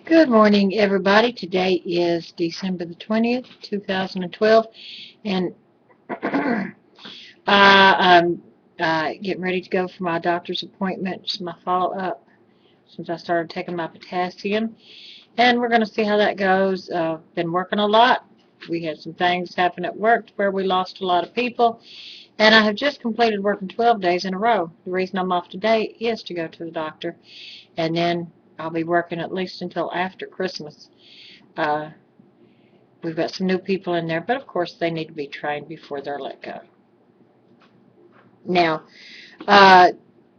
Good morning, everybody. Today is December the 20th, 2012, and I'm getting ready to go for my doctor's appointment. It's my follow-up since I started taking my potassium, and we're going to see how that goes. Been working a lot. We had some things happen at work where we lost a lot of people, and I have just completed working 12 days in a row. The reason I'm off today is to go to the doctor, and then I'll be working at least until after Christmas. Uh, we've got some new people in there, but of course they need to be trained before they're let go. Now, uh,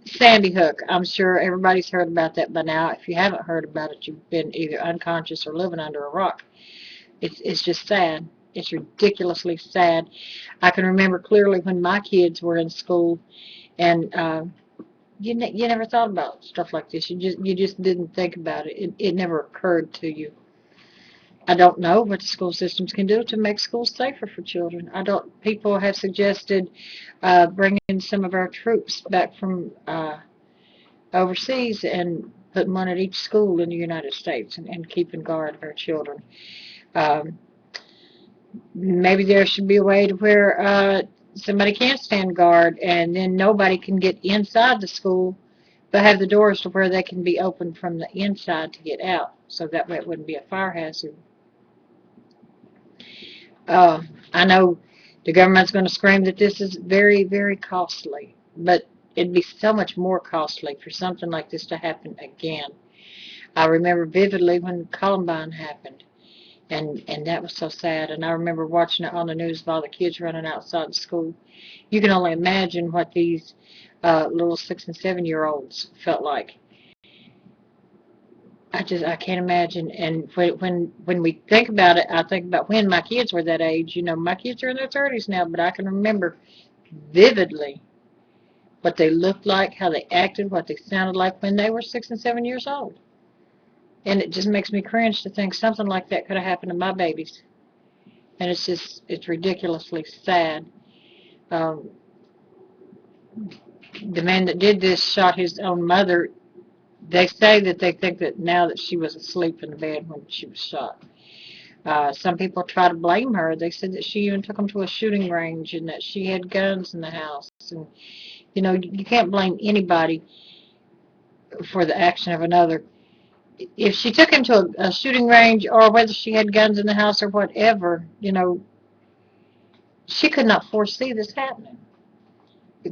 Sandy Hook, I'm sure everybody's heard about that by now. If you haven't heard about it, you've been either unconscious or living under a rock. It's just sad. It's ridiculously sad. I can remember clearly when my kids were in school, and you never thought about stuff like this. You just didn't think about it. It never occurred to you. I don't know what the school systems can do to make schools safer for children. I don't. People have suggested bringing some of our troops back from overseas and putting one at each school in the United States and keeping guard of our children. Um, Maybe there should be a way to where somebody can stand guard and then nobody can get inside the school, but have the doors to where they can be opened from the inside to get out. So that way it wouldn't be a fire hazard. I know the government's going to scream that this is very, very costly, but it'd be so much more costly for something like this to happen again. I remember vividly when Columbine happened, and that was so sad. And I remember watching it on the news of all the kids running outside the school. You can only imagine what these little 6 and 7 year olds felt like. I can't imagine. And when we think about it, I think about when my kids were that age. My kids are in their 30s now, but I can remember vividly what they looked like, how they acted, what they sounded like when they were 6 and 7 years old. And it just makes me cringe to think something like that could have happened to my babies. And it's ridiculously sad. Um, the man that did this shot his own mother. They say that they think that now that she was asleep in the bed when she was shot. Some people try to blame her. They said that she even took them to a shooting range and that she had guns in the house. And, you can't blame anybody for the action of another. If she took him to a shooting range or whether she had guns in the house or whatever, she could not foresee this happening.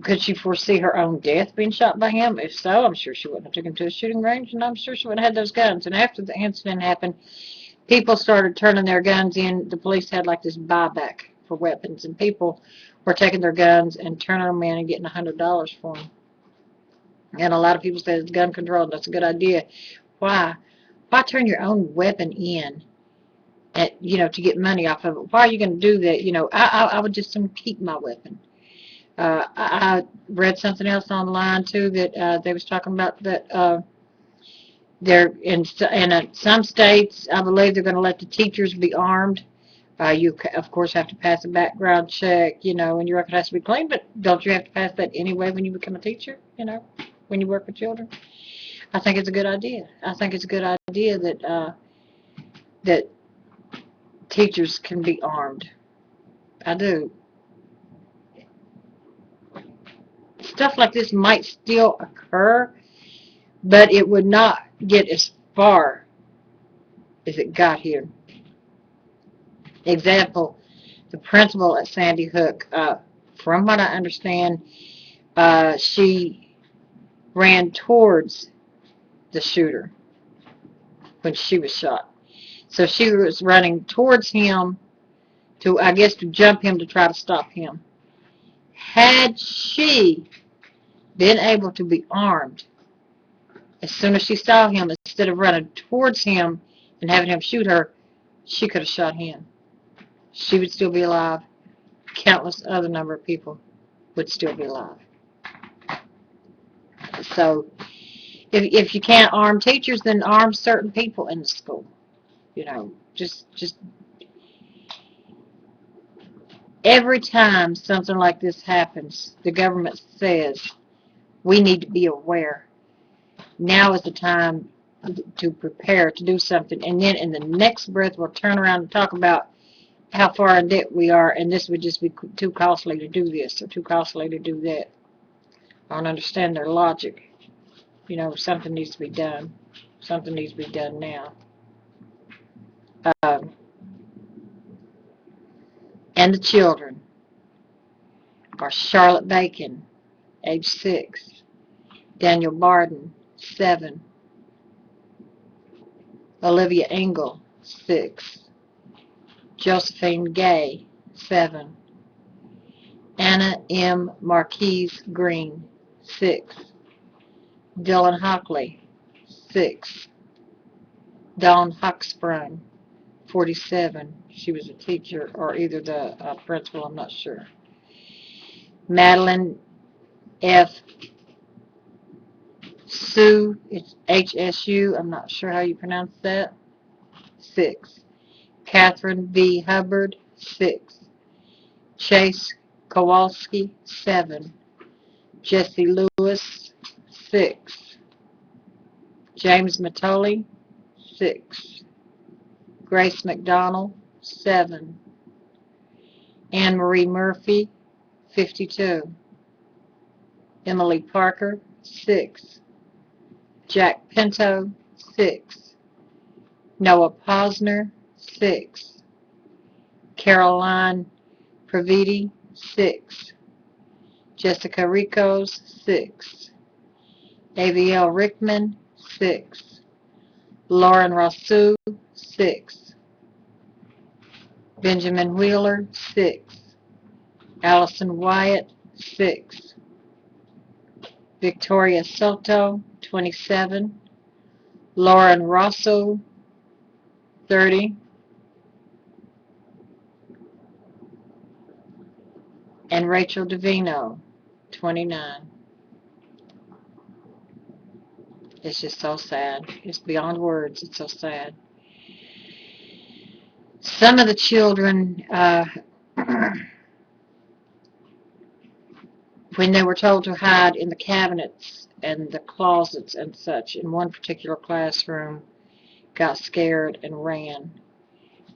Could she foresee her own death being shot by him? If so, I'm sure she wouldn't have taken him to a shooting range, and I'm sure she wouldn't have had those guns. And after the incident happened, people started turning their guns in. The police had like this buyback for weapons, and people were taking their guns and turning them in and getting $100 for them. And a lot of people said it's gun control. That's a good idea. Why? Why turn your own weapon in, to get money off of it? Why are you going to do that? I would just keep my weapon. I read something else online too that they was talking about that they're in some states. I believe they're going to let the teachers be armed. You of course have to pass a background check, and your record has to be clean. But don't you have to pass that anyway when you become a teacher? When you work with children. I think it's a good idea. I think it's a good idea that teachers can be armed. I do. Stuff like this might still occur, but it would not get as far as it got here. Example, the principal at Sandy Hook, from what I understand, she ran towards the shooter when she was shot. So she was running towards him I guess, to jump him to try to stop him. Had she been able to be armed, as soon as she saw him, instead of running towards him and having him shoot her, she could have shot him. She would still be alive. Countless other number of people would still be alive. So if you can't arm teachers, then arm certain people in the school. Just every time something like this happens, the government says we need to be aware. Now is the time to prepare to do something, and then in the next breath we'll turn around and talk about how far in debt we are, and this would just be too costly to do this or too costly to do that. I don't understand their logic. You know, something needs to be done. Something needs to be done now. And the children are Charlotte Bacon, age 6, Daniel Barden, 7, Olivia Engel, 6, Josephine Gay, 7, Anna M. Marquise Green, 6, Dylan Hockley, 6, Dawn Hochsprung, 47. She was a teacher or either the principal, I'm not sure. Madeline F. Sue, it's HSU, I'm not sure how you pronounce that, 6. Catherine V. Hubbard, 6. Chase Kowalski, 7. Jesse Lewis, 6. James Matoli, 6. Grace McDonald, 7. Anne Marie Murphy, 52. Emily Parker, 6. Jack Pinto, 6. Noah Posner, 6. Caroline Praviti, 6. Jessica Ricos, 6. Aviel Rickman, 6. Lauren Rousseau, 6. Benjamin Wheeler, 6. Allison Wyatt, 6. Victoria Soto, 27. Lauren Rosso, 30. And Rachel Davino, 29. It's just so sad. It's beyond words. It's so sad. Some of the children, when they were told to hide in the cabinets and the closets and such, in one particular classroom, got scared and ran,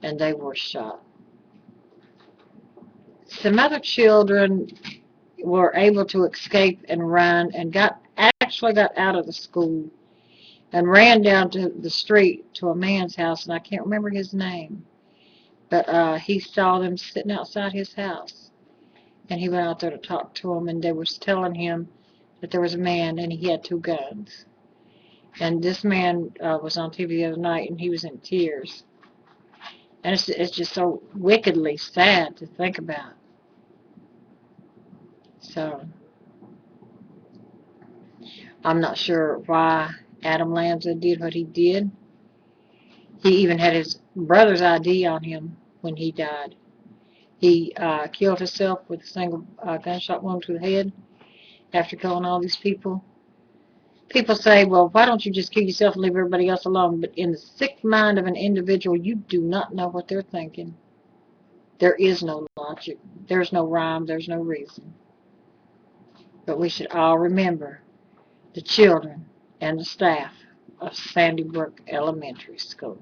and they were shot. Some other children were able to escape and run and actually got out of the school and ran down to the street to a man's house, and I can't remember his name, but he saw them sitting outside his house, and he went out there to talk to them, and they were telling him that there was a man and he had 2 guns. And this man was on TV the other night, and he was in tears. And it's just so wickedly sad to think about. So, I'm not sure why Adam Lanza did what he did. He even had his brother's ID on him when he died. He killed himself with a single gunshot wound to the head after killing all these people. People say, well, why don't you just kill yourself and leave everybody else alone? But in the sick mind of an individual, you do not know what they're thinking. There is no logic. There's no rhyme. There's no reason. But we should all remember the children and the staff of Sandy Brook Elementary School.